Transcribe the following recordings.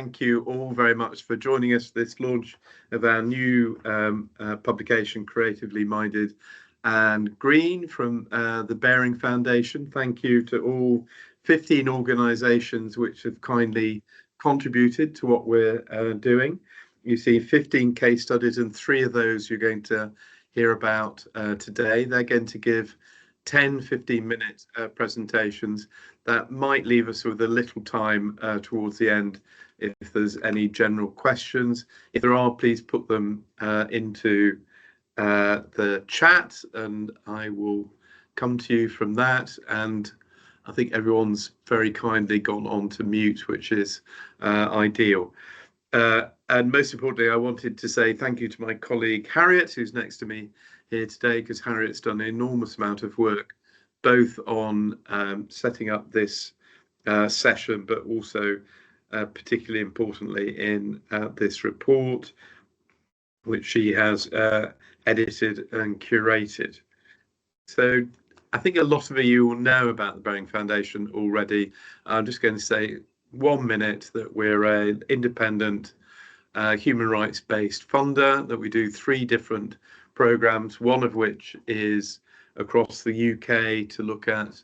Thank you all very much for joining us for this launch of our new publication, Creatively Minded and Green, from the Bearing Foundation. Thank you to all 15 organisations which have kindly contributed to what we're doing. You see 15 case studies, and 3 of those you're going to hear about today. They're going to give 10-15-minute presentations that might leave us with a little time towards the end if there's any general questions. If there are, please put them into the chat and I will come to you from that. And I think everyone's very kindly gone on to mute, which is ideal. And most importantly, I wanted to say thank you to my colleague Harriet, who's next to me here today, because Harriet's done an enormous amount of work, both on setting up this session, but also particularly importantly in this report, which she has edited and curated. So I think a lot of you will know about the Bearing Foundation already. I'm just going to say 1 minute that we're an independent human rights based funder, that we do 3 different programs, one of which is across the UK to look at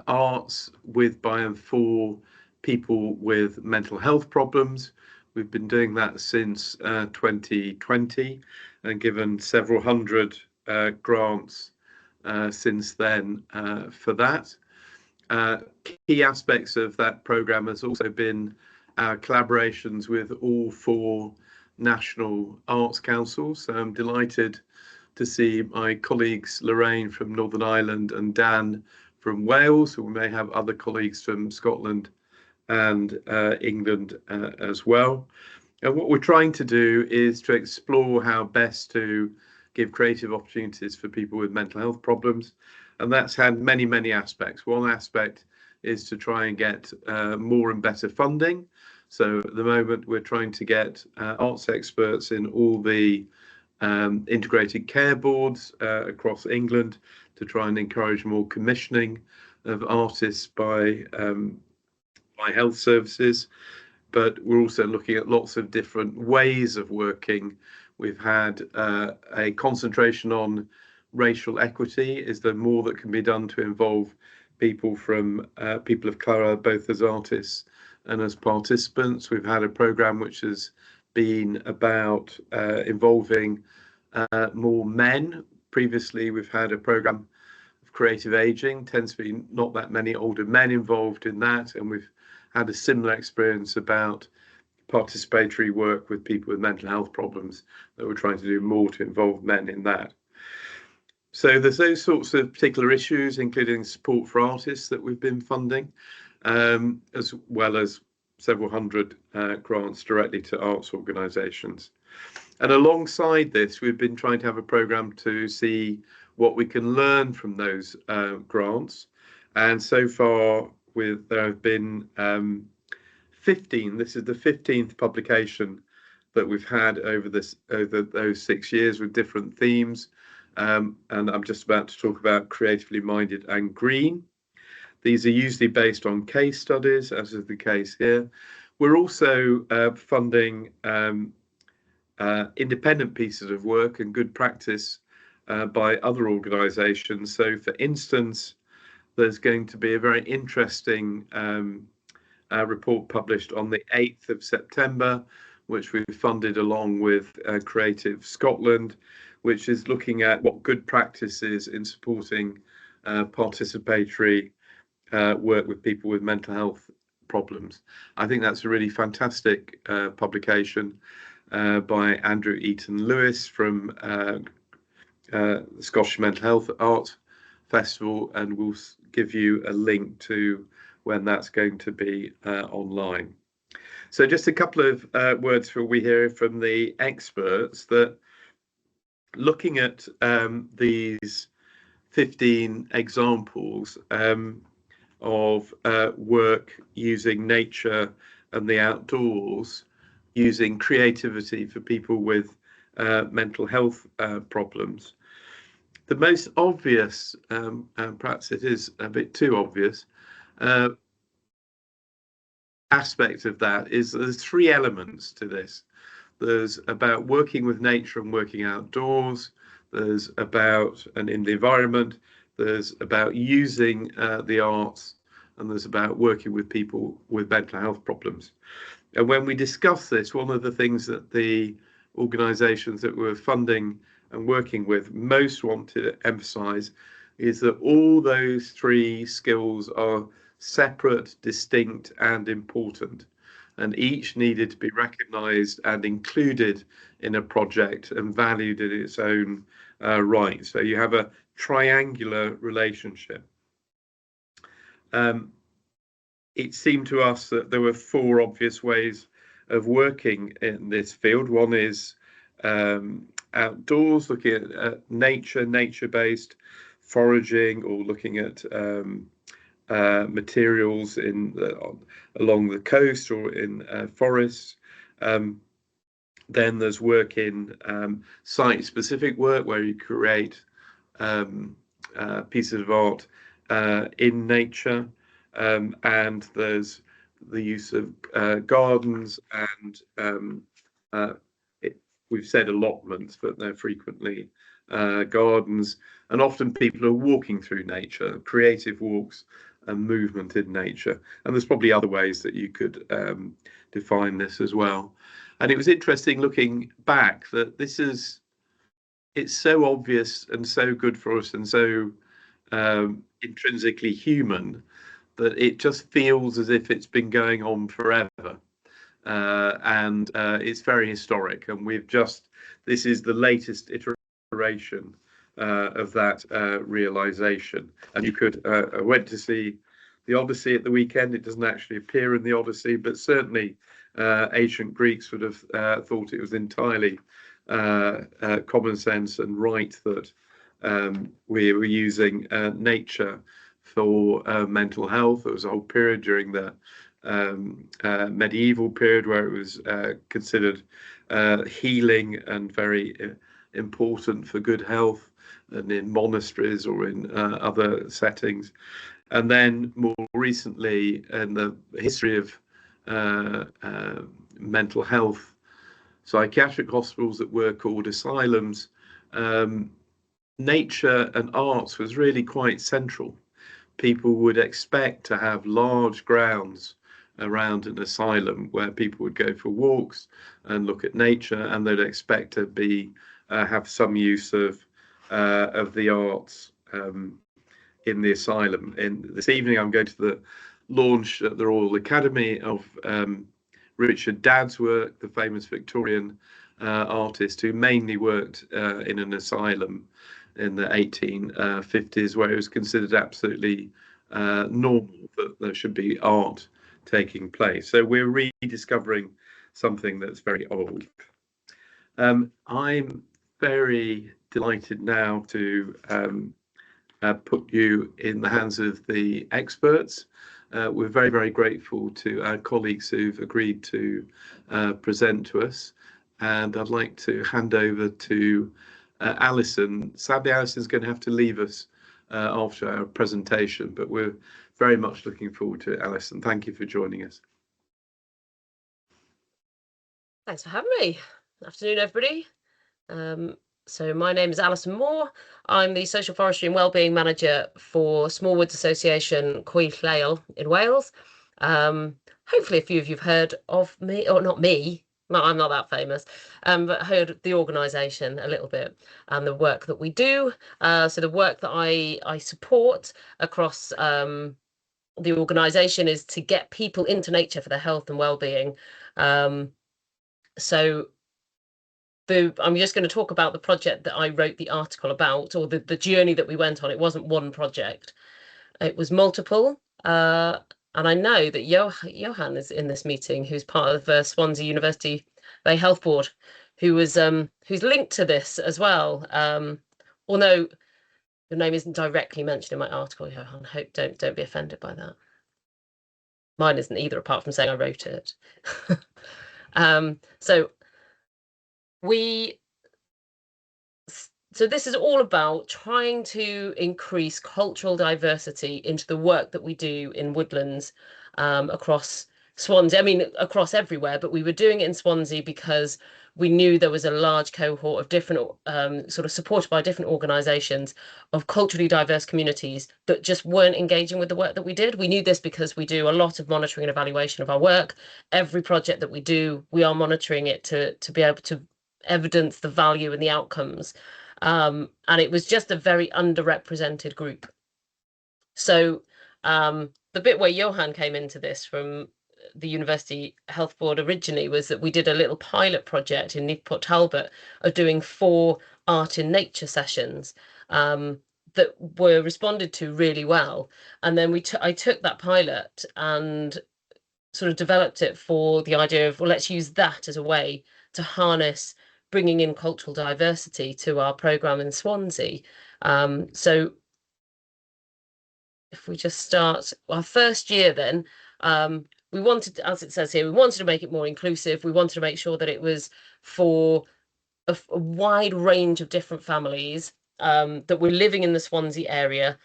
arts with, by and for people with mental health problems. We've been doing that since 2020 and given several hundred grants since then for that. Key aspects of that programme has also been our collaborations with all 4 national arts councils. So I'm delighted to see my colleagues Lorraine from Northern Ireland and Dan from Wales, or we may have other colleagues from Scotland and England as well. And what we're trying to do is to explore how best to give creative opportunities for people with mental health problems. And that's had many, many aspects. One aspect is to try and get more and better funding. So at the moment, we're trying to get arts experts in all the integrated care boards across England to try and encourage more commissioning of artists by health services. But we're also looking at lots of different ways of working. We've had a concentration on racial equity. Is there more that can be done to involve people from people of colour, both as artists and as participants? We've had a programme which has been about involving more men. Previously, we've had a programme of creative ageing. Tends to be not that many older men involved in that, and we've had a similar experience about participatory work with people with mental health problems, that we're trying to do more to involve men in that. So there's those sorts of particular issues, including support for artists, that we've been funding, as well as several hundred grants directly to arts organisations. And alongside this, we've been trying to have a programme to see what we can learn from those grants. And so far, there have been 15. This is the 15th publication that we've had over those 6 years with different themes. And I'm just about to talk about Creatively Minded and Green. These are usually based on case studies, as is the case here. We're also funding independent pieces of work and good practice by other organisations. So, for instance, there's going to be a very interesting report published on the 8th of September, which we funded along with Creative Scotland, which is looking at what good practice is in supporting participatory work with people with mental health problems. I think that's a really fantastic publication by Andrew Eaton Lewis from the Scottish Mental Health Art Festival, and we'll give you a link to when that's going to be online. So just a couple of words for we hear from the experts, that looking at these 15 examples of work using nature and the outdoors, using creativity for people with mental health problems. The most obvious, and perhaps it is a bit too obvious, aspect of that is there's three elements to this. There's about working with nature and working outdoors. There's about and in the environment. There's about using the arts, and there's about working with people with mental health problems. And when we discuss this, one of the things that the organisations that we're funding and working with most want to emphasise is that all those three skills are separate, distinct, and important, and each needed to be recognised and included in a project and valued in its own right. So you have a triangular relationship. It seemed to us that there were four obvious ways of working in this field. One is outdoors, looking at nature, nature-based foraging, or looking at materials along the coast or in forests. Then there's work in site-specific work where you create pieces of art in nature, and there's the use of gardens and we've said allotments, but they're frequently gardens, and often people are walking through nature, creative walks and movement in nature. And there's probably other ways that you could define this as well. And it was interesting looking back that it's so obvious and so good for us and so intrinsically human that it just feels as if it's been going on forever. And it's very historic, and this is the latest iteration of that realization. And you could, I went to see the Odyssey at the weekend. It doesn't actually appear in the Odyssey, but certainly ancient Greeks would have thought it was entirely common sense and right that we were using nature for mental health. There was a whole period during the medieval period where it was considered healing and very important for good health, and in monasteries or in other settings. And then more recently, in the history of mental health, psychiatric hospitals that were called asylums, nature and arts was really quite central. People would expect to have large grounds around an asylum where people would go for walks and look at nature, and they'd expect to have some use of the arts in the asylum. And this evening I'm going to the launch at the Royal Academy of Richard Dadd's work, the famous Victorian artist who mainly worked in an asylum in the 1850s, where it was considered absolutely normal that there should be art taking place. So we're rediscovering something that's very old. I'm very delighted now to put you in the hands of the experts. We're very, very grateful to our colleagues who've agreed to present to us. And I'd like to hand over to Alison. Sadly, Alison's going to have to leave us after our presentation, but we're very much looking forward to it. Alison, thank you for joining us. Thanks for having me. Afternoon, everybody. So my name is Alison Moore. I'm the Social Forestry and Wellbeing Manager for Smallwoods Association Coed Lleol in Wales. Hopefully a few of you've heard of me, or not me, no, I'm not that famous, but heard the organisation a little bit and the work that we do. So the work that I support across the organisation is to get people into nature for their health and well-being. So I'm just going to talk about the project that I wrote the article about, or the journey that we went on. It wasn't one project, it was multiple. And I know that Johan is in this meeting, who's part of the Swansea University Bay Health Board, who's linked to this as well. Although your name isn't directly mentioned in my article, Johan, hope don't be offended by that. Mine isn't either, apart from saying I wrote it. So this is all about trying to increase cultural diversity into the work that we do in woodlands across Swansea, I mean, across everywhere, but we were doing it in Swansea because we knew there was a large cohort of different, sort of supported by different organisations of culturally diverse communities that just weren't engaging with the work that we did. We knew this because we do a lot of monitoring and evaluation of our work. Every project that we do, we are monitoring it to be able to evidence the value and the outcomes. And it was just a very underrepresented group. So the bit where Johan came into this from the University Health Board originally was that we did a little pilot project in Newport Talbot of doing 4 art in nature sessions that were responded to really well. And then I took that pilot and sort of developed it for the idea of, well, let's use that as a way to harness bringing in cultural diversity to our programme in Swansea. So if we just start our first year, then we wanted, as it says here, we wanted to make it more inclusive. We wanted to make sure that it was for a wide range of different families that were living in the Swansea area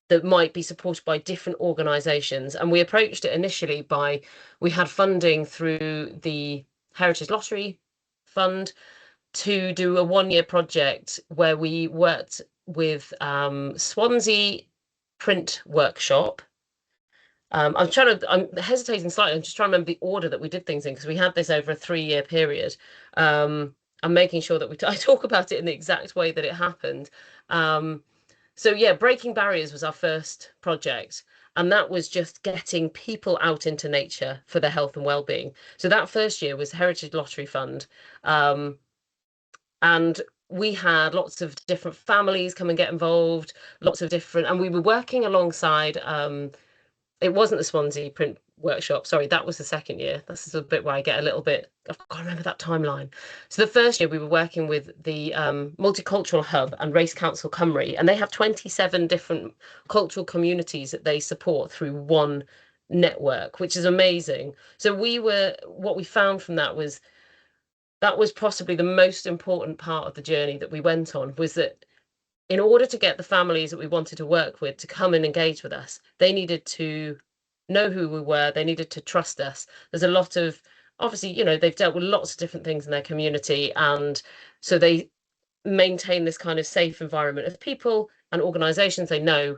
that might be supported by different organisations. And we approached it initially by, we had funding through the Heritage Lottery Fund to do a 1-year project where we worked with Swansea Print Workshop. I'm hesitating slightly. I'm just trying to remember the order that we did things in, because we had this over a 3-year period. I'm making sure that I talk about it in the exact way that it happened. So yeah, Breaking Barriers was our first project, and that was just getting people out into nature for their health and well-being. So that first year was Heritage Lottery Fund, and we had lots of different families come and get involved, lots of different, and we were working alongside, it wasn't the Swansea Print Workshop, sorry, that was the second year. This is a bit where I get a little bit, I've got to remember that timeline. So the first year we were working with the Multicultural Hub and Race Council Cymru, and they have 27 different cultural communities that they support through one network, which is amazing. So what we found from that was possibly the most important part of the journey that we went on, was that in order to get the families that we wanted to work with to come and engage with us, they needed to know who we were, they needed to trust us. There's a lot of, obviously, they've dealt with lots of different things in their community, and so they maintain this kind of safe environment of people and organisations they know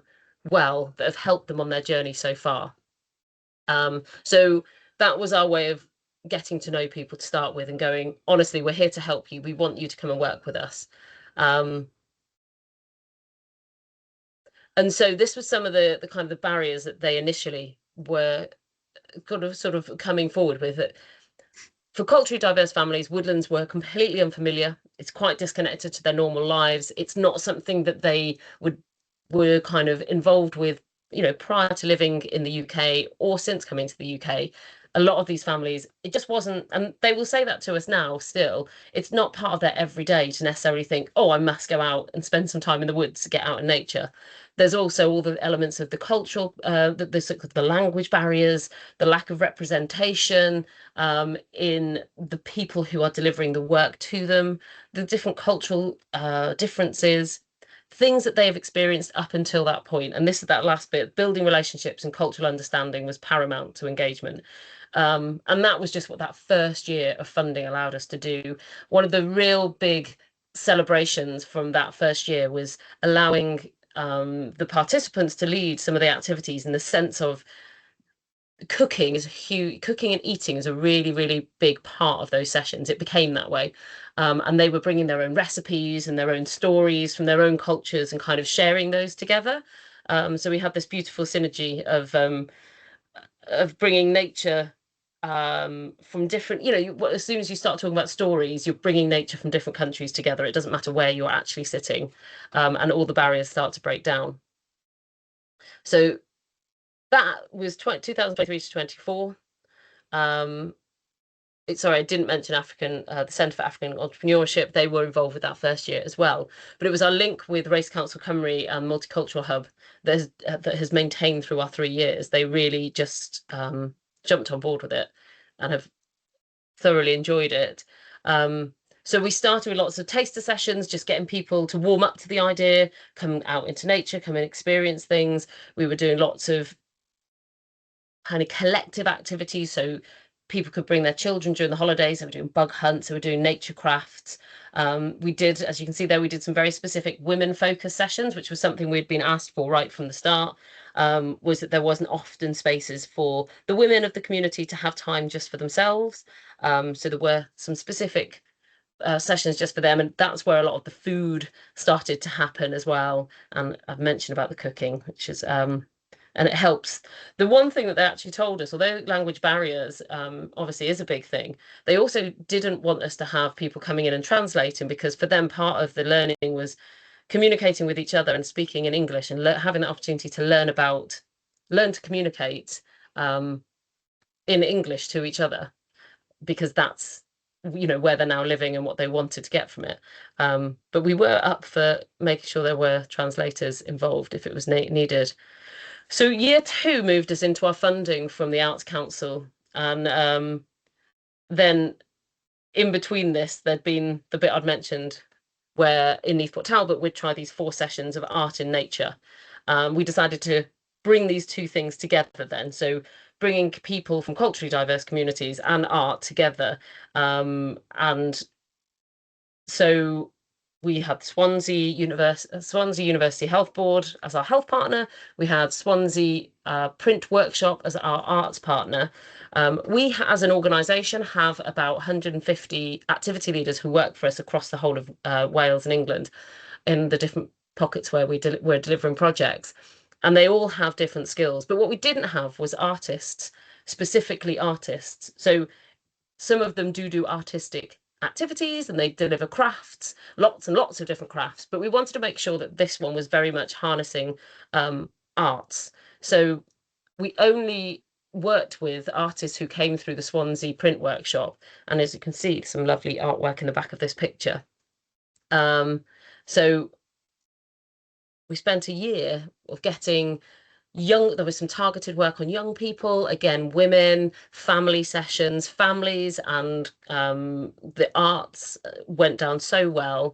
well that have helped them on their journey so far. So that was our way of getting to know people to start with, and going, honestly, we're here to help you, we want you to come and work with us. And so this was some of the kind of the barriers that they initially were sort of coming forward with. It. For culturally diverse families, woodlands were completely unfamiliar. It's quite disconnected to their normal lives. It's not something that they were kind of involved with, prior to living in the UK or since coming to the UK. A lot of these families, it just wasn't, and they will say that to us now still, it's not part of their everyday to necessarily think, oh, I must go out and spend some time in the woods to get out in nature. There's also all the elements of the cultural, the language barriers, the lack of representation in the people who are delivering the work to them, the different cultural differences, things that they have experienced up until that point. And this is that last bit, building relationships and cultural understanding was paramount to engagement. And that was just what that first year of funding allowed us to do. One of the real big celebrations from that first year was allowing the participants to lead some of the activities, in the sense of cooking and eating is a really, really big part of those sessions. It became that way. And they were bringing their own recipes and their own stories from their own cultures and kind of sharing those together. So we had this beautiful synergy of bringing nature from different, as soon as you start talking about stories, you're bringing nature from different countries together. It doesn't matter where you're actually sitting, and all the barriers start to break down. So that was 2023 to 24. Sorry, I didn't mention the Centre for African Entrepreneurship. They were involved with that first year as well. But it was our link with Race Council Cymru and Multicultural Hub that has maintained through our 3 years. They really just jumped on board with it and have thoroughly enjoyed it. So we started with lots of taster sessions, just getting people to warm up to the idea, come out into nature, come and experience things. We were doing lots of kind of collective activities. So people could bring their children during the holidays. They were doing bug hunts, they were doing nature crafts. We did, as you can see there, we did some very specific women focused sessions, which was something we'd been asked for right from the start, was that there wasn't often spaces for the women of the community to have time just for themselves. So there were some specific sessions just for them, and that's where a lot of the food started to happen as well. And I've mentioned about the cooking, which is and it helps. The one thing that they actually told us, although language barriers obviously is a big thing, they also didn't want us to have people coming in and translating, because for them part of the learning was communicating with each other and speaking in English, and having the opportunity to learn to communicate in English to each other, because that's where they're now living and what they wanted to get from it. But we were up for making sure there were translators involved if it was needed. So year 2 moved us into our funding from the Arts Council, and then in between this, there'd been the bit I'd mentioned where in Neath Port Talbot we'd try these 4 sessions of art in nature. We decided to bring these 2 things together then. So bringing people from culturally diverse communities and art together. And so we had Swansea University Health Board as our health partner. We had Swansea Print Workshop as our arts partner. We, as an organisation, have about 150 activity leaders who work for us across the whole of Wales and England in the different pockets where we're delivering projects. And they all have different skills. But what we didn't have was artists, specifically artists. So some of them do artistic activities and they deliver crafts, lots and lots of different crafts, but we wanted to make sure that this one was very much harnessing arts. So we only worked with artists who came through the Swansea Print Workshop, and as you can see, some lovely artwork in the back of this picture. So we spent a year of getting there was some targeted work on young people, again, women, family sessions, families, and the arts went down so well,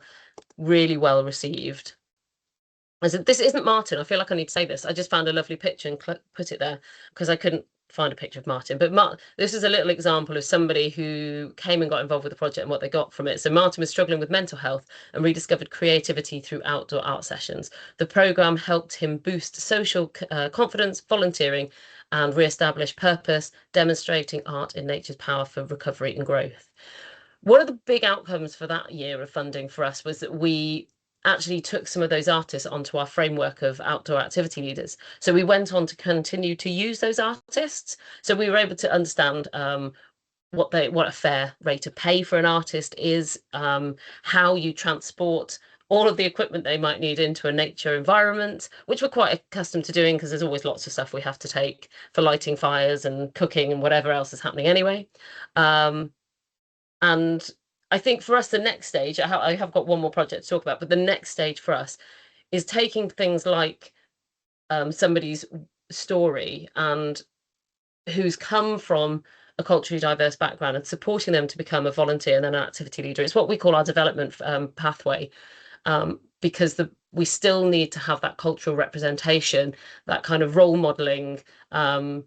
really well received. This isn't Martin. I feel like I need to say this. I just found a lovely picture and put it there because I couldn't find a picture of Martin. But this is a little example of somebody who came and got involved with the project and what they got from it. So Martin was struggling with mental health and rediscovered creativity through outdoor art sessions. The programme helped him boost social confidence, volunteering, and re-establish purpose, demonstrating art in nature's power for recovery and growth. One of the big outcomes for that year of funding for us was that we actually took some of those artists onto our framework of outdoor activity leaders. So we went on to continue to use those artists. So we were able to understand what a fair rate of pay for an artist is, how you transport all of the equipment they might need into a nature environment, which we're quite accustomed to doing because there's always lots of stuff we have to take for lighting fires and cooking and whatever else is happening anyway. And I think for us, the next stage, I have got one more project to talk about, but the next stage for us is taking things like somebody's story and who's come from a culturally diverse background and supporting them to become a volunteer and then an activity leader. It's what we call our development pathway, because we still need to have that cultural representation, that kind of role modeling to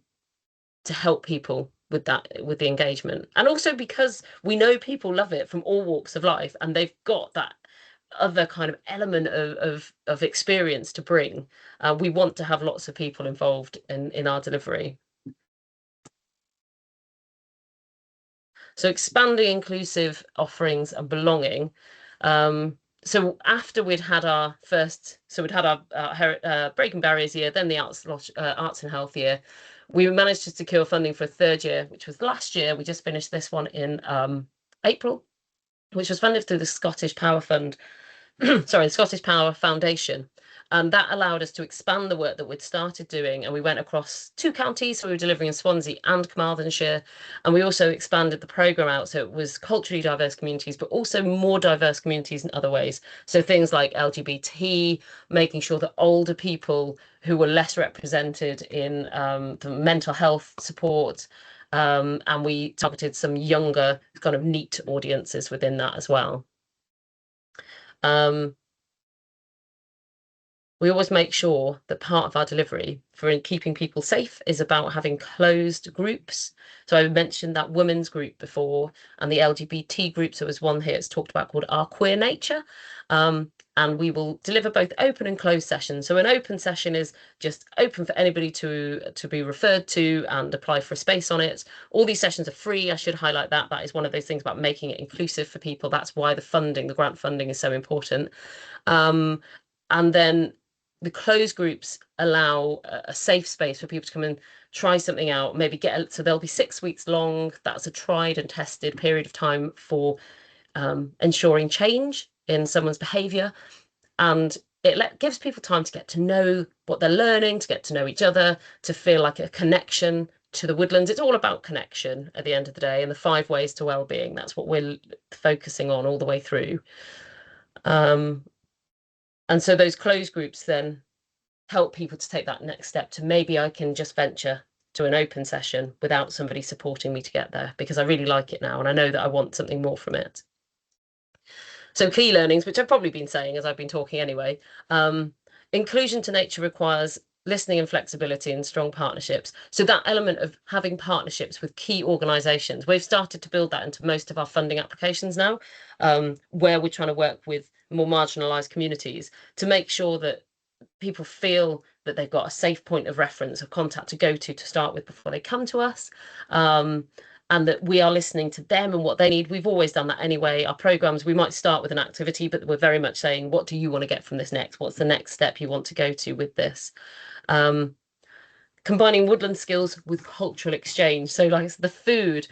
help people with the engagement. And also because we know people love it from all walks of life, and they've got that other kind of element of experience to bring. We want to have lots of people involved in our delivery. So expanding inclusive offerings and belonging. So after we'd had our Breaking Barriers year, then the Arts and Health year, we managed to secure funding for a 3rd year, which was last year. We just finished this one in April, which was funded through the Scottish Power Fund, sorry, the Scottish Power Foundation. And that allowed us to expand the work that we'd started doing. And we went across 2 counties, so we were delivering in Swansea and Carmarthenshire. And we also expanded the programme out, so it was culturally diverse communities, but also more diverse communities in other ways. So things like LGBT, making sure that older people who were less represented in the mental health support, and we targeted some younger kind of NEET audiences within that as well. we always make sure that part of our delivery for keeping people safe is about having closed groups. So I mentioned that women's group before, and the LGBT group. So there's one here it's talked about called Our Queer Nature. And we will deliver both open and closed sessions. So an open session is just open for anybody to be referred to and apply for a space on it. All these sessions are free. I should highlight that. That is one of those things about making it inclusive for people. That's why the funding, the grant funding, is so important. And then the closed groups allow a safe space for people to come and try something out, maybe so they'll be 6 weeks long. That's a tried and tested period of time for ensuring change in someone's behaviour, and it gives people time to get to know what they're learning, to get to know each other, to feel like a connection to the woodlands. It's all about connection at the end of the day, and the 5 ways to well-being, that's what we're focusing on all the way through. And so those closed groups then help people to take that next step to maybe I can just venture to an open session without somebody supporting me to get there, because I really like it now and I know that I want something more from it. So key learnings, which I've probably been saying as I've been talking anyway. Inclusion to nature requires listening and flexibility and strong partnerships. So that element of having partnerships with key organisations, we've started to build that into most of our funding applications now, where we're trying to work with more marginalised communities to make sure that people feel that they've got a safe point of reference, of contact to go to start with before they come to us. And that we are listening to them and what they need. We've always done that anyway. Our programs, we might start with an activity, but we're very much saying, what do you want to get from this next? What's the next step you want to go to with this? Combining woodland skills with cultural exchange. So like the food,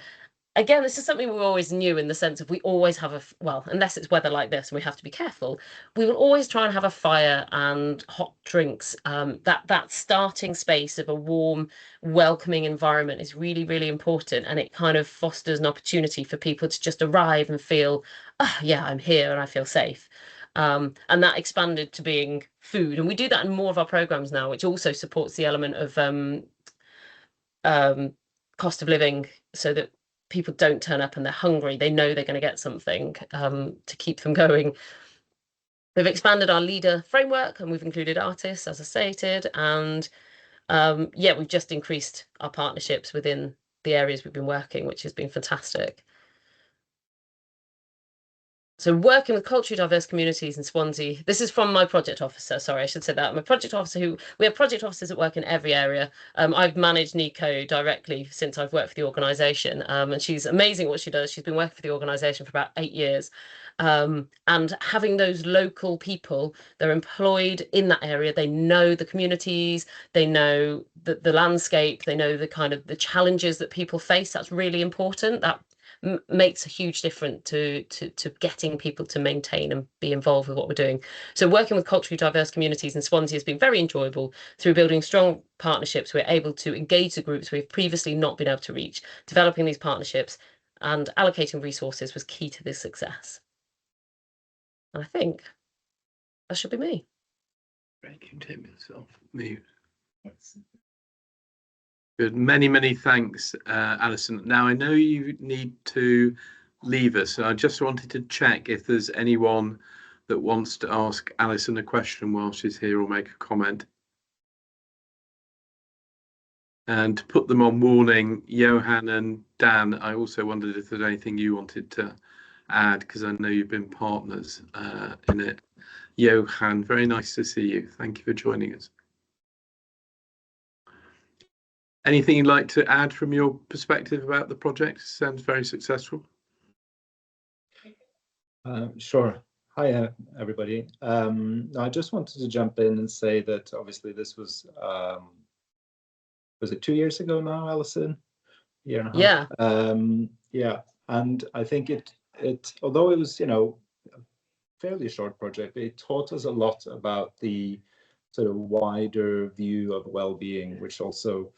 again, this is something we always knew, in the sense of we always have well, unless it's weather like this and we have to be careful, we will always try and have a fire and hot drinks. That starting space of a warm, welcoming environment is really, really important, and it kind of fosters an opportunity for people to just arrive and feel, oh yeah, I'm here and I feel safe. And that expanded to being food, and we do that in more of our programs now, which also supports the element of cost of living, so that people don't turn up and they're hungry. They know they're going to get something to keep them going. We've expanded our leader framework and we've included artists, as I stated, and yeah, we've just increased our partnerships within the areas we've been working, which has been fantastic. So working with culturally diverse communities in Swansea, this is from my project officer. Sorry, I should say that. I'm a project officer we have project officers that work in every area. I've managed Nico directly since I've worked for the organisation, and she's amazing what she does. She's been working for the organisation for about 8 years. And having those local people, they're employed in that area, they know the communities, they know the landscape, they know the kind of the challenges that people face. That's really important. That makes a huge difference to getting people to maintain and be involved with what we're doing. So working with culturally diverse communities in Swansea has been very enjoyable. Through building strong partnerships, we're able to engage the groups we've previously not been able to reach. Developing these partnerships and allocating resources was key to this success. And I think that should be me. Great, you take yourself mute. Good. Many thanks, Alison. Now, I know you need to leave us. I just wanted to check if there's anyone that wants to ask Alison a question while she's here or make a comment. And to put them on warning, Johan and Dan, I also wondered if there's anything you wanted to add, because I know you've been partners in it. Johan, very nice to see you. Thank you for joining us. Anything you'd like to add from your perspective about the project? Sounds very successful. Sure. Hi, everybody. I just wanted to jump in and say that obviously this was it 2 years ago now, Alison? Yeah. Yeah, and I think it although it was, a fairly short project, it taught us a lot about the sort of wider view of well-being, which also,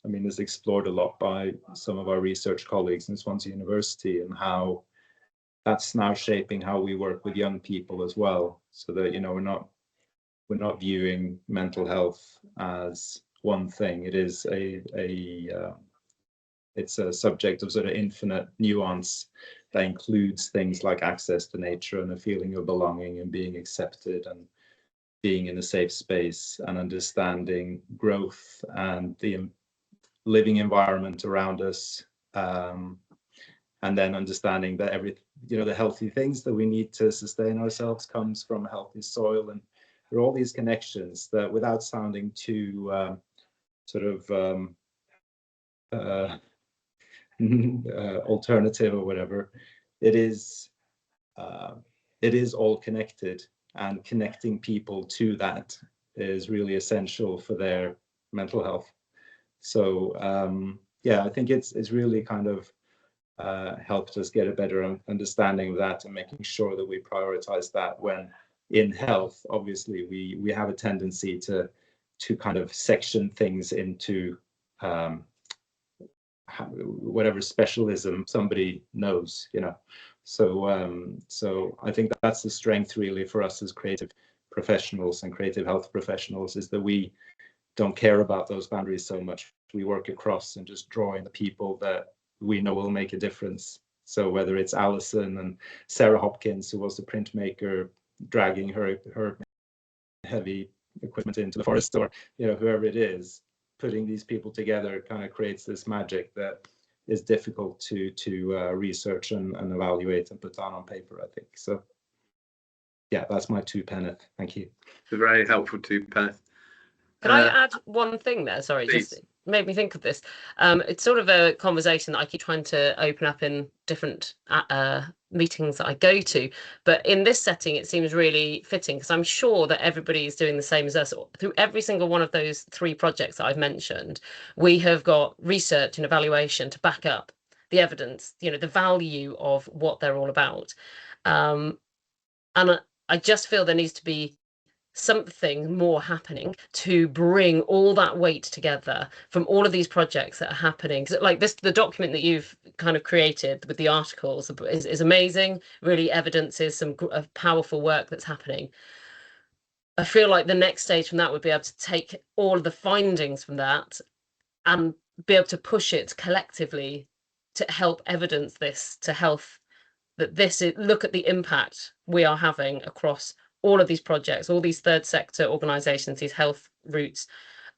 is explored a lot by some of our research colleagues in Swansea University, and how that's now shaping how we work with young people as well. So that, we're not viewing mental health as one thing. It is it's a subject of sort of infinite nuance that includes things like access to nature and a feeling of belonging and being accepted, and being in a safe space and understanding growth and the living environment around us, and then understanding that the healthy things that we need to sustain ourselves comes from a healthy soil. And there are all these connections that, without sounding too alternative or whatever, it is all connected, and connecting people to that is really essential for their mental health. So yeah, I think it's really kind of helped us get a better understanding of that, and making sure that we prioritize that. When in health, obviously we have a tendency to kind of section things into whatever specialism somebody knows, so I think that's the strength really for us as creative professionals and creative health professionals, is that we don't care about those boundaries so much. We work across and just draw in the people that we know will make a difference. So whether it's Alison and Sarah Hopkins, who was the printmaker, dragging her heavy equipment into the forest, or whoever it is, putting these people together kind of creates this magic that is difficult to research and evaluate and put down on paper, I think. So yeah, that's my two penneth. Thank you. It's a very helpful two penneth. Can I add one thing there? Sorry, please. just made me think of this. It's sort of a conversation that I keep trying to open up in different meetings that I go to. But in this setting, it seems really fitting, because I'm sure that everybody is doing the same as us. Through every single one of those 3 projects that I've mentioned, we have got research and evaluation to back up the evidence, the value of what they're all about. And I just feel there needs to be something more happening to bring all that weight together from all of these projects that are happening. Because like this, the document that you've kind of created with the articles is amazing, really evidences some powerful work that's happening. I feel like the next stage from that would be able to take all of the findings from that and be able to push it collectively to help evidence this to health, that this is, look at the impact we are having across all of these projects, all these third sector organisations, these health routes,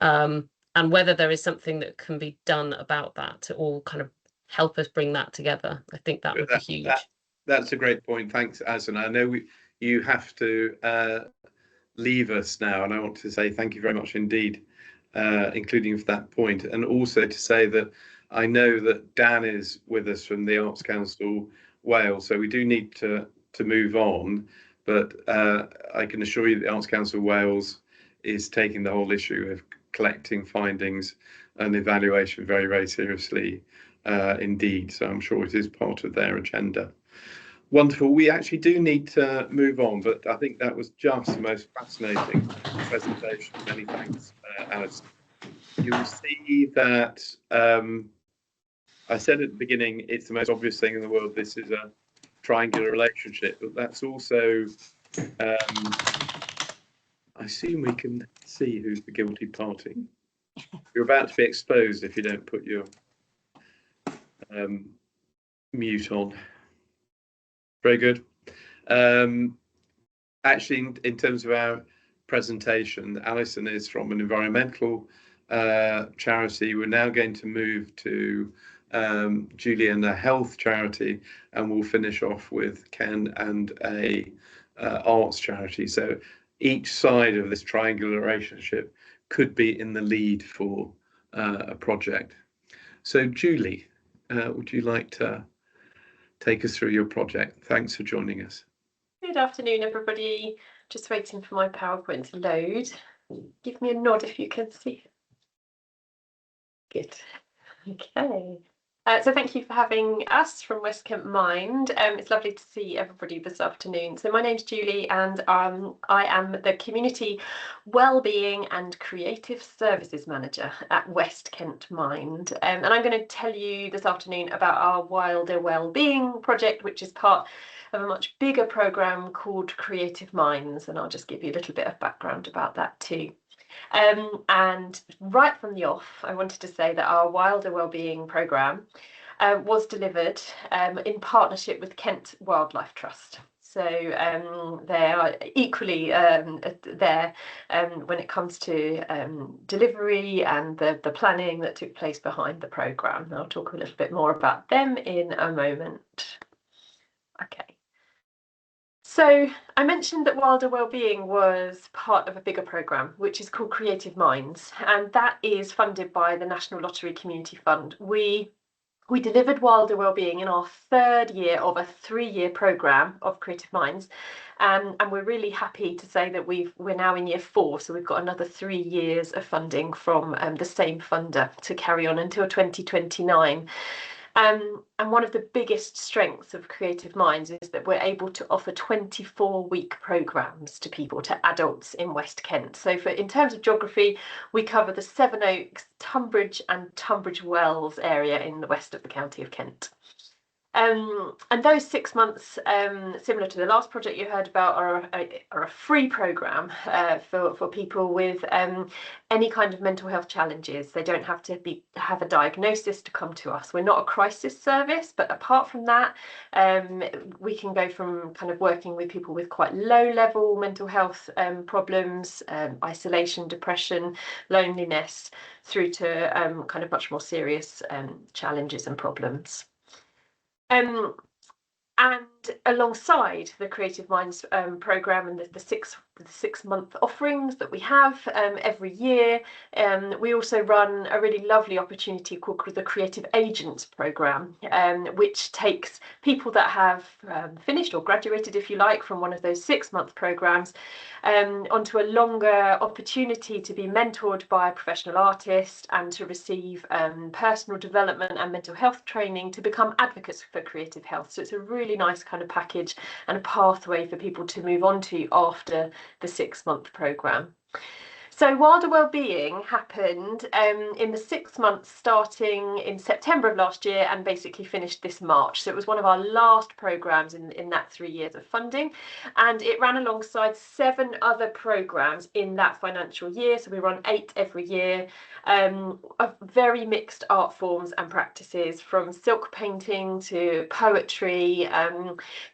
and whether there is something that can be done about that to all kind of help us bring that together. I think that would be huge. That's a great point. Thanks, Alison. I know you have to leave us now, and I want to say thank you very much indeed, including for that point, and also to say that I know that Dan is with us from the Arts Council Wales, so we do need to move on. But I can assure you the Arts Council Wales is taking the whole issue of collecting findings and evaluation very, very seriously indeed. So I'm sure it is part of their agenda. Wonderful. We actually do need to move on, but I think that was just the most fascinating presentation. Many thanks, Alison. You'll see that I said at the beginning, it's the most obvious thing in the world. This is a triangular relationship, but that's also I assume we can see who's the guilty party. You're about to be exposed if you don't put your mute on. Very good. Actually, in terms of our presentation, Alison is from an environmental charity. We're now going to move to Julie and a health charity, and we'll finish off with Ken and a arts charity. So each side of this triangular relationship could be in the lead for a project. So Julie, would you like to take us through your project? Thanks for joining us. Good afternoon, everybody. Just waiting for my PowerPoint to load. Give me a nod if you can see. Good. Okay. So thank you for having us from West Kent Mind. It's lovely to see everybody this afternoon. So my name's Julie, and I am the Community Wellbeing and Creative Services Manager at West Kent Mind. And I'm going to tell you this afternoon about our Wilder Wellbeing project, which is part of a much bigger programme called Creative Minds. And I'll just give you a little bit of background about that too. And right from the off, I wanted to say that our Wilder Wellbeing programme was delivered in partnership with Kent Wildlife Trust. So they are equally there when it comes to delivery and the planning that took place behind the programme. I'll talk a little bit more about them in a moment. Okay. So I mentioned that Wilder Wellbeing was part of a bigger programme, which is called Creative Minds, and that is funded by the National Lottery Community Fund. We delivered Wilder Wellbeing in our third year of a 3-year programme of Creative Minds, and we're really happy to say that we're now in year 4, so we've got another 3 years of funding from the same funder to carry on until 2029. And one of the biggest strengths of Creative Minds is that we're able to offer 24-week programmes to people, to adults in West Kent. So in terms of geography, we cover the Sevenoaks, Tunbridge and Tunbridge Wells area in the west of the county of Kent. And those 6 months, similar to the last project you heard about, are a free programme for people with any kind of mental health challenges. They don't have to have a diagnosis to come to us. We're not a crisis service, but apart from that, we can go from kind of working with people with quite low-level mental health problems, isolation, depression, loneliness, through to kind of much more serious challenges and problems. And alongside the Creative Minds programme and the 6-month offerings that we have every year, we also run a really lovely opportunity called the Creative Agents programme, which takes people that have finished or graduated, if you like, from one of those 6-month programmes onto a longer opportunity to be mentored by a professional artist and to receive personal development and mental health training to become advocates for creative health. So it's a really nice kind of package and a pathway for people to move on to after the 6-month programme. So Wilder Wellbeing happened in the 6 months starting in September of last year and basically finished this March. So it was one of our last programmes in that 3 years of funding, and it ran alongside 7 other programmes in that financial year. So we run 8 every year of very mixed art forms and practices, from silk painting to poetry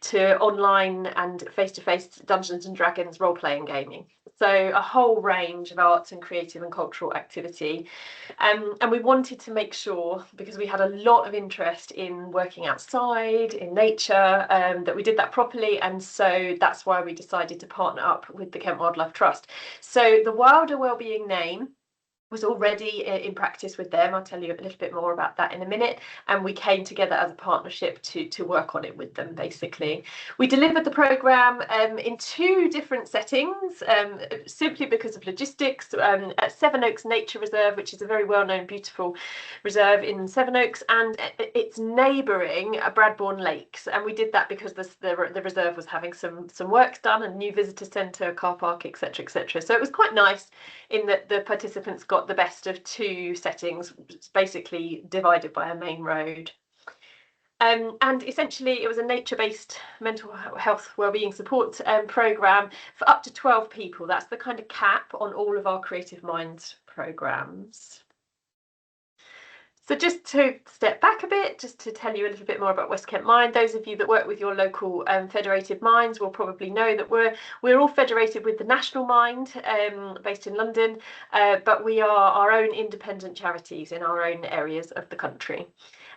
to online and face-to-face Dungeons and Dragons role-playing gaming. So a whole range of arts and creative and cultural activity. And we wanted to make sure, because we had a lot of interest in working outside, in nature, that we did that properly. And so that's why we decided to partner up with the Kent Wildlife Trust. So the Wilder Wellbeing name was already in practice with them. I'll tell you a little bit more about that in a minute. And we came together as a partnership to work on it with them, basically. We delivered the programme in 2 different settings, simply because of logistics, at Sevenoaks Nature Reserve, which is a very well-known, beautiful reserve in Sevenoaks, and it's neighbouring Bradbourne Lakes. And we did that because the reserve was having some work done, a new visitor centre, car park, etc., etc. So it was quite nice in that the participants got the best of 2 settings, basically divided by a main road. And essentially it was a nature-based mental health wellbeing support programme for up to 12 people. That's the kind of cap on all of our Creative Minds programmes. So just to step back a bit, just to tell you a little bit more about West Kent Mind, those of you that work with your local federated minds will probably know that we're all federated with the National Mind, based in London, but we are our own independent charities in our own areas of the country.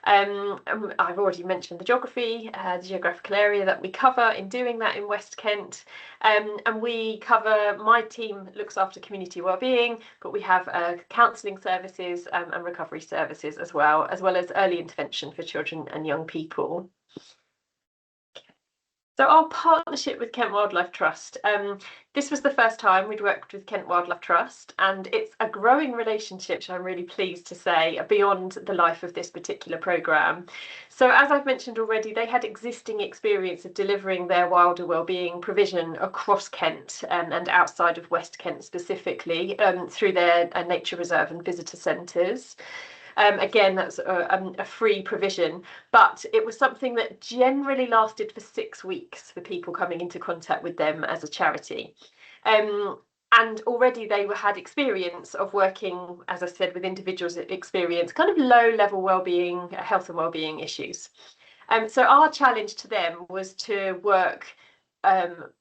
I've already mentioned the geography, the geographical area that we cover in doing that in West Kent, and we cover, my team looks after community wellbeing, but we have counselling services and recovery services as well as early intervention for children and young people. So our partnership with Kent Wildlife Trust, this was the first time we'd worked with Kent Wildlife Trust, and it's a growing relationship, which I'm really pleased to say, beyond the life of this particular programme. So as I've mentioned already, they had existing experience of delivering their Wilder Wellbeing provision across Kent and outside of West Kent specifically, through their nature reserve and visitor centres. Again, that's a free provision, but it was something that generally lasted for 6 weeks for people coming into contact with them as a charity. And already they had experience of working, as I said, with individuals that experience kind of low-level wellbeing, health and wellbeing issues. So our challenge to them was to work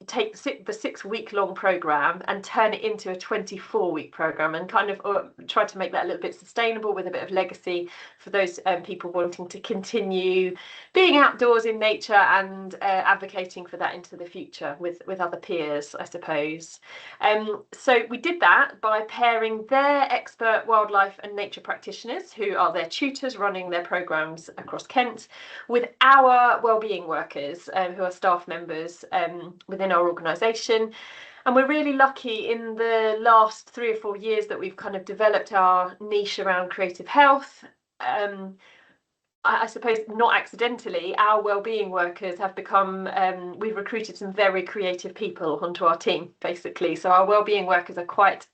take the 6-week-long program and turn it into a 24-week program, and kind of try to make that a little bit sustainable with a bit of legacy for those people wanting to continue being outdoors in nature and advocating for that into the future with other peers, I suppose. So we did that by pairing their expert wildlife and nature practitioners, who are their tutors running their programs across Kent, with our wellbeing workers, who are staff members within our organisation. And we're really lucky in the last 3 or 4 years that we've kind of developed our niche around creative health. I suppose not accidentally, our wellbeing workers have become, we've recruited some very creative people onto our team, basically. So our wellbeing workers are quite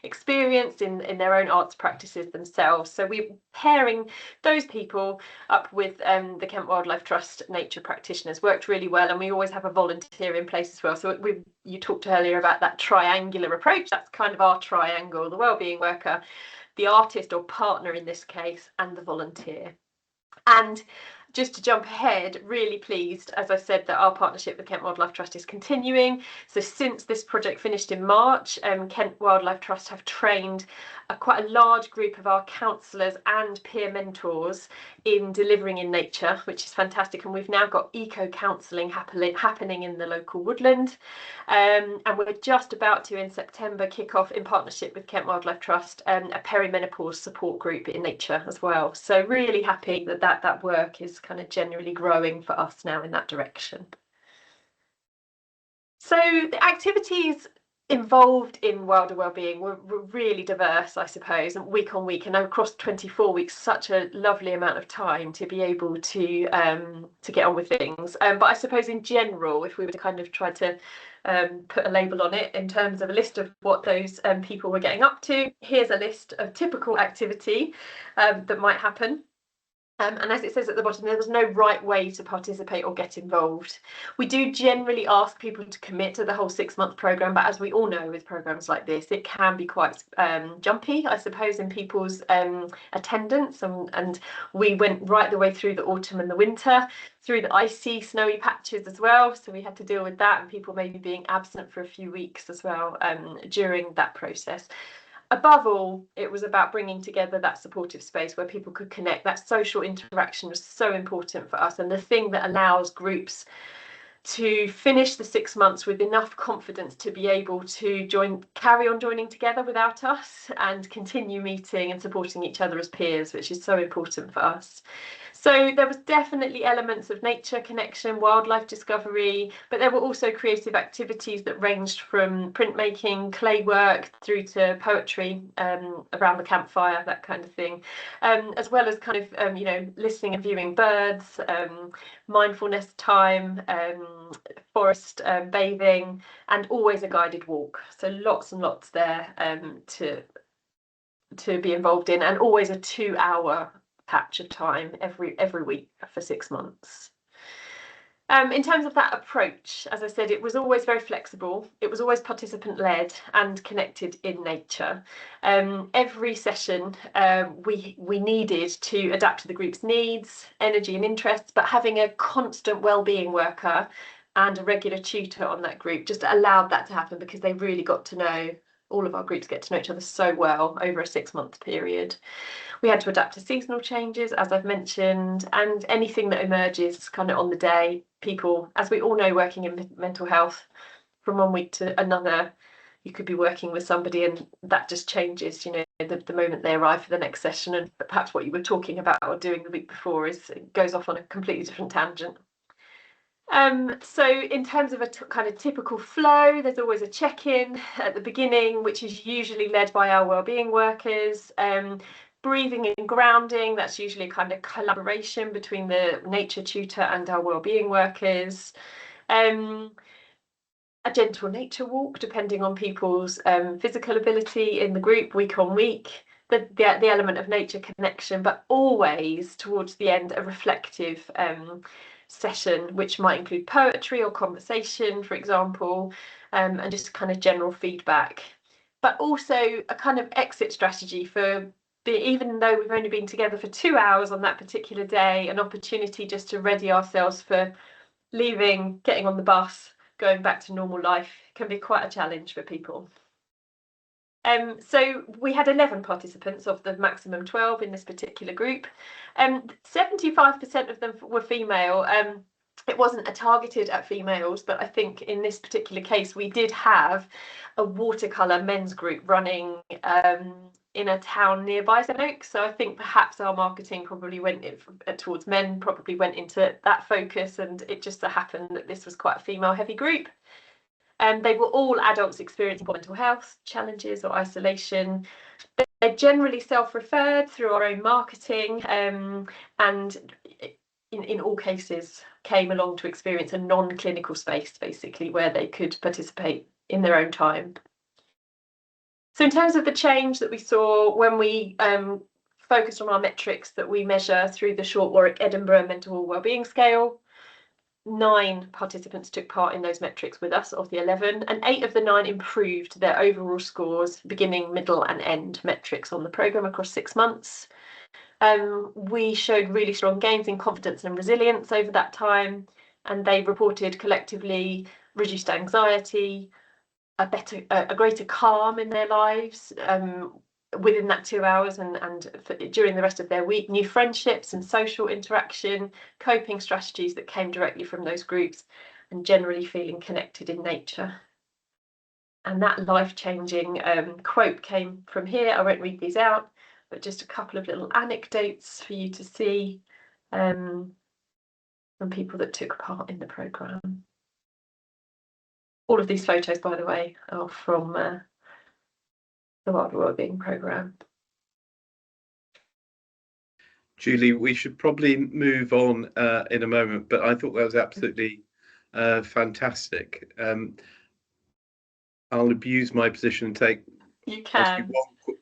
experienced in their own arts practices themselves. So we're pairing those people up with the Kent Wildlife Trust nature practitioners. Worked really well, and we always have a volunteer in place as well. So you talked earlier about that triangular approach. That's kind of our triangle: the wellbeing worker, the artist or partner in this case, and the volunteer. And just to jump ahead, really pleased, as I said, that our partnership with Kent Wildlife Trust is continuing. So since this project finished in March, Kent Wildlife Trust have trained quite a large group of our counsellors and peer mentors in delivering in nature, which is fantastic. And we've now got eco-counselling happening in the local woodland. And we're just about to, in September, kick off, in partnership with Kent Wildlife Trust, a perimenopause support group in nature as well. So really happy that work is kind of generally growing for us now in that direction. So the activities involved in Wilder Wellbeing were really diverse, I suppose, and week on week, and across 24 weeks, such a lovely amount of time to be able to get on with things. But I suppose in general, if we were to kind of try to put a label on it in terms of a list of what those people were getting up to, here's a list of typical activity that might happen. And as it says at the bottom, there was no right way to participate or get involved. We do generally ask people to commit to the whole 6-month programme, but as we all know with programmes like this, it can be quite jumpy, I suppose, in people's attendance. And we went right the way through the autumn and the winter, through the icy, snowy patches as well. So we had to deal with that, and people maybe being absent for a few weeks as well during that process. Above all, it was about bringing together that supportive space where people could connect. That social interaction was so important for us, and the thing that allows groups to finish the 6 months with enough confidence to be able to carry on joining together without us and continue meeting and supporting each other as peers, which is so important for us. So there was definitely elements of nature connection, wildlife discovery, but there were also creative activities that ranged from printmaking, clay work, through to poetry around the campfire, that kind of thing, as well as kind of, listening and viewing birds, mindfulness time, forest bathing, and always a guided walk. So lots and lots there to be involved in, and always a 2-hour patch of time every week for 6 months. In terms of that approach, as I said, it was always very flexible. It was always participant-led and connected in nature. Every session we needed to adapt to the group's needs, energy and interests, but having a constant wellbeing worker and a regular tutor on that group just allowed that to happen, because they really got to know, all of our groups get to know each other so well over a 6-month period. We had to adapt to seasonal changes, as I've mentioned, and anything that emerges kind of on the day. People, as we all know, working in mental health, from one week to another, you could be working with somebody and that just changes, the moment they arrive for the next session, and perhaps what you were talking about or doing the week before it goes off on a completely different tangent. So in terms of a kind of typical flow, there's always a check-in at the beginning, which is usually led by our wellbeing workers. Breathing and grounding, that's usually a kind of collaboration between the nature tutor and our wellbeing workers. A gentle nature walk, depending on people's physical ability in the group, week on week. The element of nature connection, but always towards the end, a reflective session, which might include poetry or conversation, for example, and just kind of general feedback. But also a kind of exit strategy for, even though we've only been together for 2 hours on that particular day, an opportunity just to ready ourselves for leaving, getting on the bus, going back to normal life can be quite a challenge for people. So we had 11 participants of the maximum 12 in this particular group. 75% of them were female. It wasn't targeted at females, but I think in this particular case, we did have a watercolour men's group running in a town nearby St Oaks. So I think perhaps our marketing probably went towards men, probably went into that focus, and it just so happened that this was quite a female heavy group. They were all adults experiencing mental health challenges or isolation. They're generally self-referred through our own marketing, and in all cases came along to experience a non-clinical space, basically, where they could participate in their own time. So in terms of the change that we saw when we focused on our metrics that we measure through the Short Warwick Edinburgh Mental Wellbeing Scale, 9 participants took part in those metrics with us of the 11, and 8 of the 9 improved their overall scores, beginning, middle and end metrics on the programme across 6 months. We showed really strong gains in confidence and resilience over that time, and they reported collectively reduced anxiety, a greater calm in their lives within that 2 hours and during the rest of their week, new friendships and social interaction, coping strategies that came directly from those groups, and generally feeling connected in nature. And that life-changing quote came from here. I won't read these out, but just a couple of little anecdotes for you to see from people that took part in the programme. All of these photos, by the way, are from the Wider Wellbeing Programme. Julie, we should probably move on in a moment, but I thought that was absolutely fantastic. I'll abuse my position and take You can.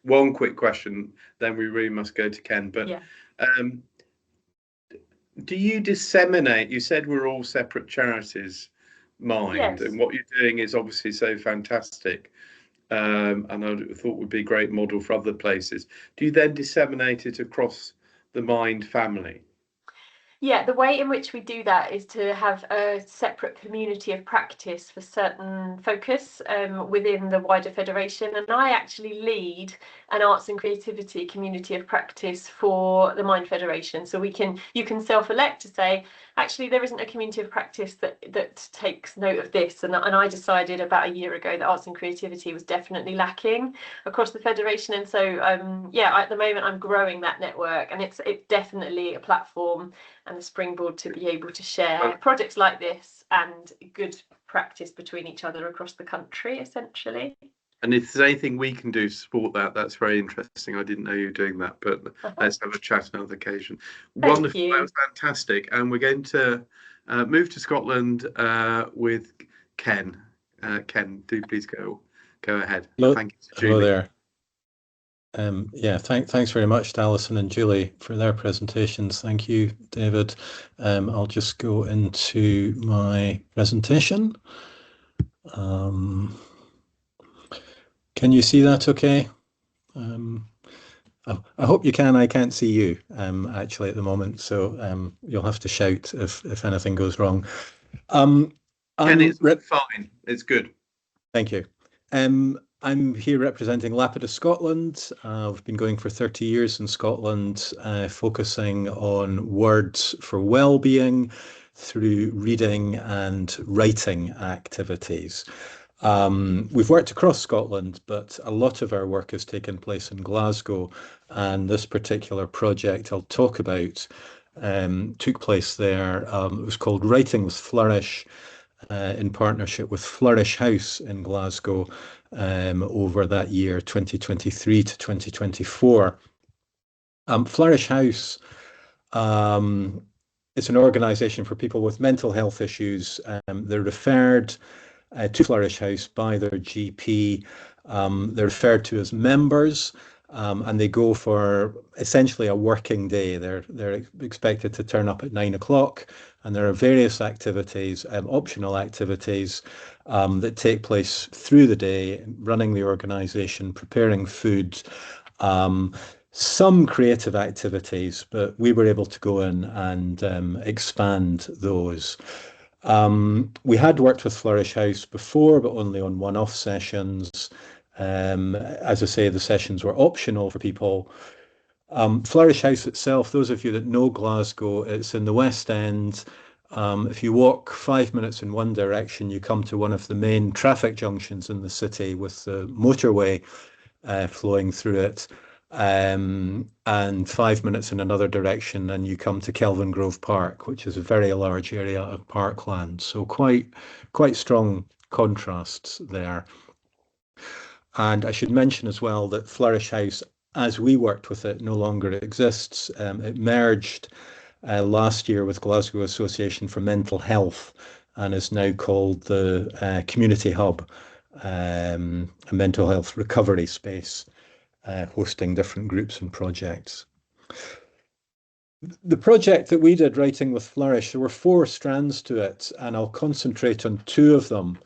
one quick question, then we really must go to Ken. But yeah. Do you disseminate? You said we're all separate charities, Mind, Yes. and what you're doing is obviously so fantastic. And I thought would be a great model for other places. Do you then disseminate it across the Mind family? Yeah, the way in which we do that is to have a separate community of practice for certain focus within the wider federation, and I actually lead an arts and creativity community of practice for the Mind Federation. So you can self-elect to say, actually, there isn't a community of practice that takes note of this, and I decided about a year ago that arts and creativity was definitely lacking across the federation, and so yeah, at the moment I'm growing that network, and it's definitely a platform and a springboard to be able to share projects like this and good practice between each other across the country, essentially. And if there's anything we can do to support that, that's very interesting. I didn't know you were doing that, but let's have a chat another occasion. Wonderful, that was fantastic. And we're going to move to Scotland with Ken. Ken, do please go ahead. Hello, thank you to Julie. Hello there. Yeah, thanks very much to Alison and Julie for their presentations. Thank you, David. I'll just go into my presentation. Can you see that okay? I hope you can. I can't see you actually at the moment, so you'll have to shout if anything goes wrong. And it's fine. It's good. Thank you. I'm here representing Lapidus Scotland. I've been going for 30 years in Scotland, focusing on words for well-being through reading and writing activities. We've worked across Scotland, but a lot of our work has taken place in Glasgow, and this particular project I'll talk about took place there. It was called Writing with Flourish, in partnership with Flourish House in Glasgow over that year 2023 to 2024. Flourish House is an organisation for people with mental health issues. They're referred to Flourish House by their GP. They're referred to as members, and they go for essentially a working day. They're expected to turn up at 9 o'clock, and there are various activities, optional activities that take place through the day, running the organisation, preparing food, some creative activities, but we were able to go in and expand those. We had worked with Flourish House before, but only on one-off sessions. As I say, the sessions were optional for people. Flourish House itself, those of you that know Glasgow, it's in the West End. If you walk 5 minutes in one direction, you come to one of the main traffic junctions in the city with the motorway flowing through it. And 5 minutes in another direction, and you come to Kelvingrove Park, which is a very large area of parkland. So quite strong contrasts there. And I should mention as well that Flourish House, as we worked with it, no longer exists. It merged last year with Glasgow Association for Mental Health and is now called the Community Hub, a mental health recovery space, hosting different groups and projects. The project that we did, Writing with Flourish, there were 4 strands to it, and I'll concentrate on 2 of them,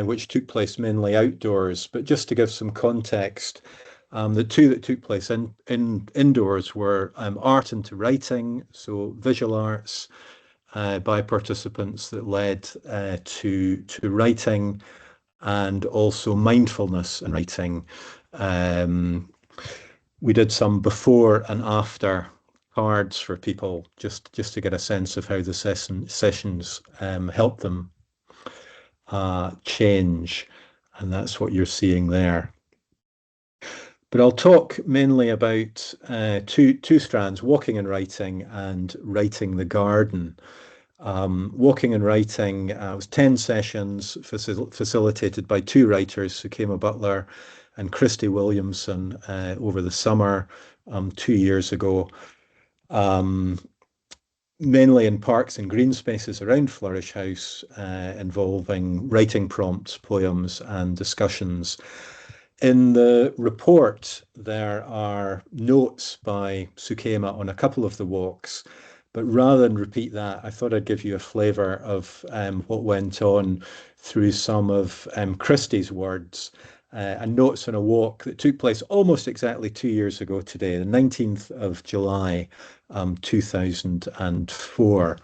which took place mainly outdoors. But just to give some context, the 2 that took place indoors were art into writing, so visual arts by participants that led to writing, and also mindfulness and writing. We did some before and after cards for people, just to get a sense of how the sessions help them change, and that's what you're seeing there. But I'll talk mainly about two strands, walking and writing and writing the garden. Walking and writing was 10 sessions facilitated by 2 writers, Sukema Butler and Christy Williamson, over the summer 2 years ago, mainly in parks and green spaces around Flourish House, involving writing prompts, poems and discussions. In the report, there are notes by Sukema on a couple of the walks, but rather than repeat that, I thought I'd give you a flavour of what went on through some of Christie's words, and notes on a walk that took place almost exactly 2 years ago today, the 19th of July, 2004.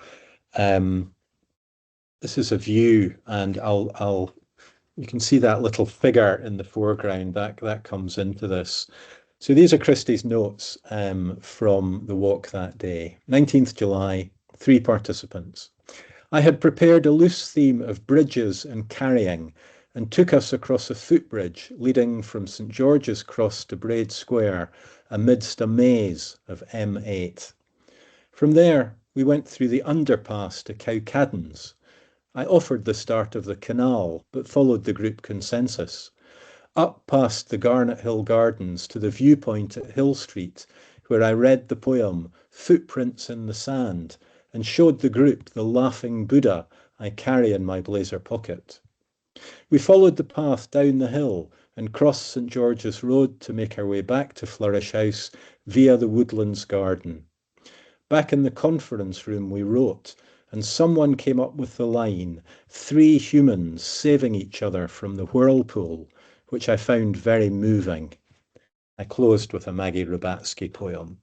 This is a view, and you can see that little figure in the foreground, that comes into this. So these are Christie's notes from the walk that day. 19th July, 3 participants. I had prepared a loose theme of bridges and carrying, and took us across a footbridge leading from St George's Cross to Braid Square amidst a maze of M8. From there, we went through the underpass to Cowcaddens. I offered the start of the canal, but followed the group consensus. Up past the Garnet Hill Gardens to the viewpoint at Hill Street, where I read the poem Footprints in the Sand, and showed the group the laughing Buddha I carry in my blazer pocket. We followed the path down the hill and crossed St George's Road to make our way back to Flourish House via the Woodlands Garden. Back in the conference room we wrote, and someone came up with the line, 3 humans saving each other from the whirlpool, which I found very moving. I closed with a Maggie Rubatsky poem.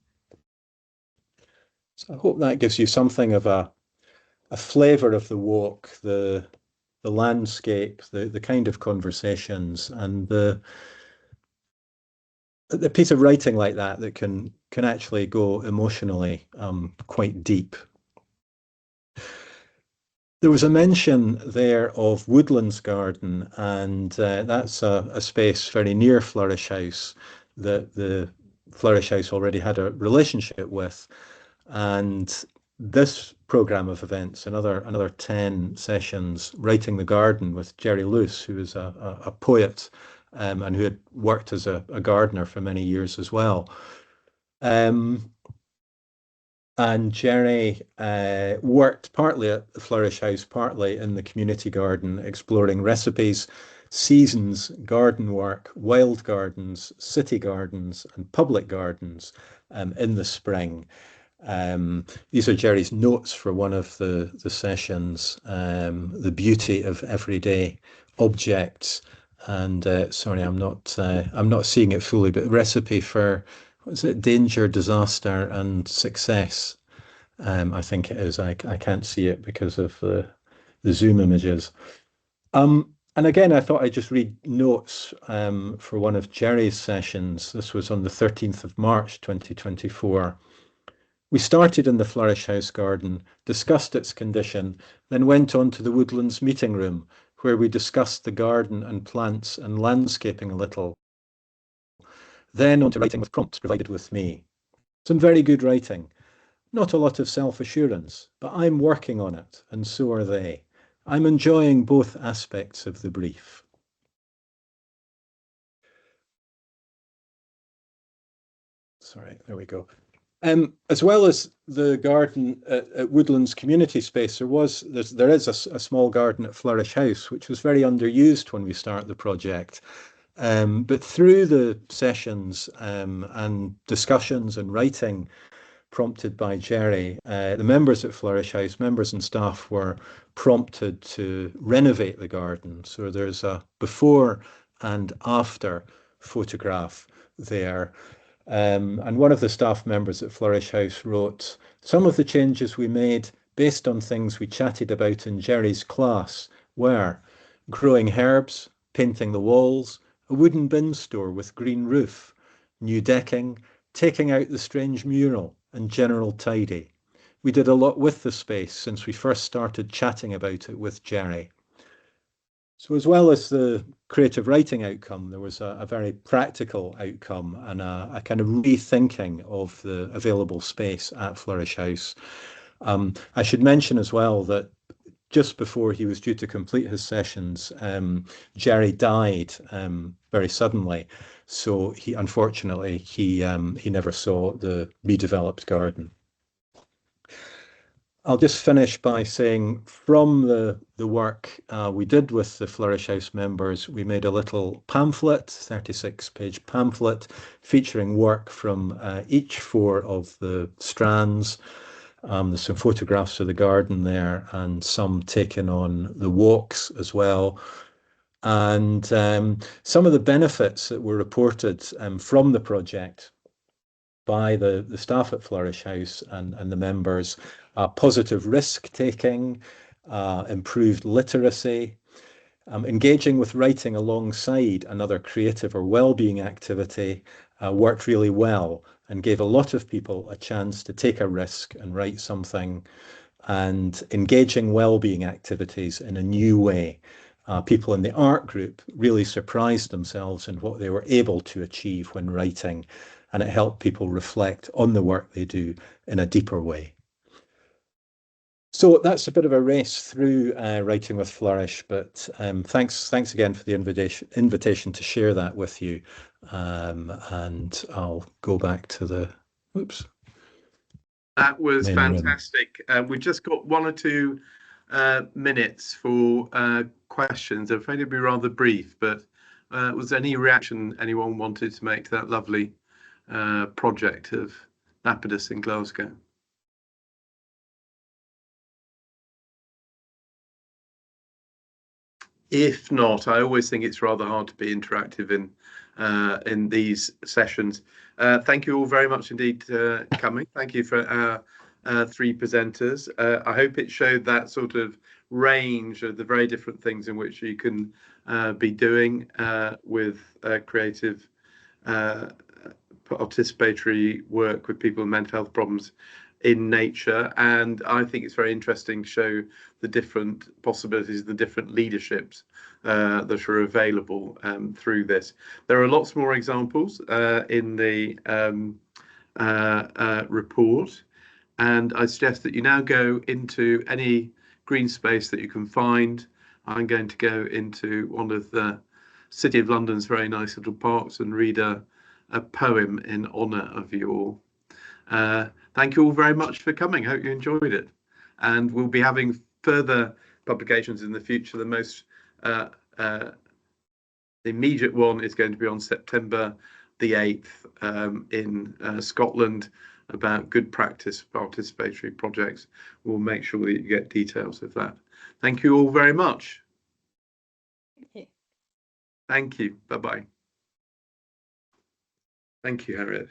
So I hope that gives you something of a flavour of the walk, the landscape, the kind of conversations, and the piece of writing like that can actually go emotionally quite deep. There was a mention there of Woodlands Garden, and that's a space very near Flourish House that the Flourish House already had a relationship with. And this programme of events, another 10 sessions, Writing the Garden with Jerry Luce, who is a poet and who had worked as a gardener for many years as well. And Jerry worked partly at the Flourish House, partly in the community garden, exploring recipes, seasons, garden work, wild gardens, city gardens, and public gardens in the spring. These are Jerry's notes for one of the sessions, the beauty of everyday objects. And sorry, I'm not seeing it fully, but recipe for, what is it, danger, disaster, and success. I think it is. I can't see it because of the the Zoom images. And again, I thought I'd just read notes for one of Jerry's sessions. This was on the 13th of March 2024. We started in the Flourish House garden, discussed its condition, then went on to the Woodlands meeting room, where we discussed the garden and plants and landscaping a little. Then on to writing with prompts provided with me. Some very good writing. Not a lot of self-assurance, but I'm working on it, and so are they. I'm enjoying both aspects of the brief. Sorry, there we go. As well as the garden at Woodlands Community Space, there is a small garden at Flourish House, which was very underused when we started the project. But through the sessions and discussions and writing prompted by Jerry, the members at Flourish House, members and staff, were prompted to renovate the garden. So there's a before and after photograph there. And one of the staff members at Flourish House wrote, "Some of the changes we made based on things we chatted about in Jerry's class were growing herbs, painting the walls, a wooden bin store with green roof, new decking, taking out the strange mural, and general tidy. We did a lot with the space since we first started chatting about it with Jerry." So as well as the creative writing outcome, there was a very practical outcome and a kind of rethinking of the available space at Flourish House. I should mention as well that just before he was due to complete his sessions, Jerry died very suddenly. So unfortunately, he never saw the redeveloped garden. I'll just finish by saying from the work we did with the Flourish House members, we made a little pamphlet, 36-page pamphlet, featuring work from each 4 of the strands. There's some photographs of the garden there and some taken on the walks as well. And some of the benefits that were reported from the project by the staff at Flourish House and the members: positive risk-taking, improved literacy, engaging with writing alongside another creative or well-being activity worked really well and gave a lot of people a chance to take a risk and write something, and engaging well-being activities in a new way. People in the art group really surprised themselves in what they were able to achieve when writing, and it helped people reflect on the work they do in a deeper way. So that's a bit of a race through Writing with Flourish, but thanks again for the invitation to share that with you. And I'll go back to the, oops. That was fantastic. We've just got 1 or 2 minutes for questions. I'm afraid it'll be rather brief, but was any reaction anyone wanted to make to that lovely project of Lapidus in Glasgow? If not, I always think it's rather hard to be interactive in these sessions. Thank you all very much indeed for coming. Thank you for our 3 presenters. I hope it showed that sort of range of the very different things in which you can be doing with creative participatory work with people with mental health problems in nature. And I think it's very interesting to show the different possibilities, the different leaderships that are available through this. There are lots more examples in the report, and I suggest that you now go into any green space that you can find. I'm going to go into one of the City of London's very nice little parks and read a poem in honour of you all. Thank you all very much for coming. Hope you enjoyed it. And we'll be having further publications in the future. The most the immediate one is going to be on September the 8th in Scotland, about good practice participatory projects. We'll make sure that you get details of that. Thank you all very much. Thank you. Thank you. Bye-bye. Thank you, Harriet.